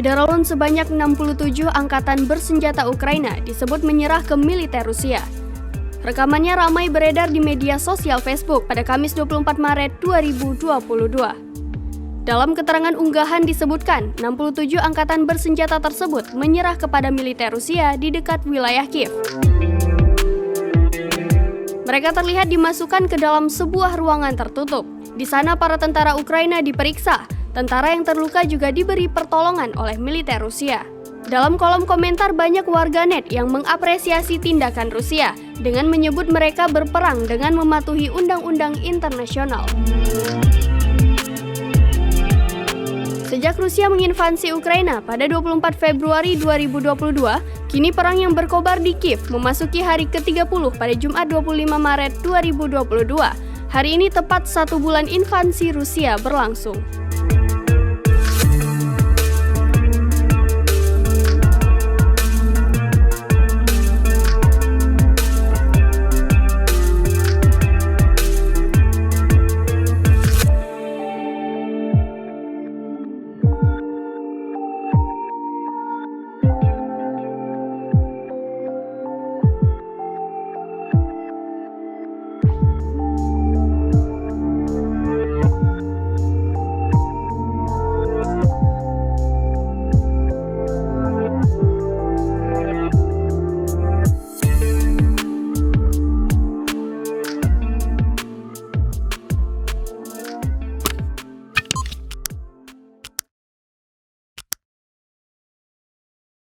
Squadron sebanyak 67 angkatan bersenjata Ukraina disebut menyerah ke militer Rusia. Rekamannya ramai beredar di media sosial Facebook pada Kamis 24 Maret 2022. Dalam keterangan unggahan disebutkan, 67 angkatan bersenjata tersebut menyerah kepada militer Rusia di dekat wilayah Kiev. Mereka terlihat dimasukkan ke dalam sebuah ruangan tertutup. Di sana para tentara Ukraina diperiksa. Tentara yang terluka juga diberi pertolongan oleh militer Rusia. Dalam kolom komentar banyak warganet yang mengapresiasi tindakan Rusia dengan menyebut mereka berperang dengan mematuhi undang-undang internasional. Sejak Rusia menginvasi Ukraina pada 24 Februari 2022, kini perang yang berkobar di Kiev memasuki hari ke-30 pada Jumat 25 Maret 2022. Hari ini tepat 1 bulan invasi Rusia berlangsung.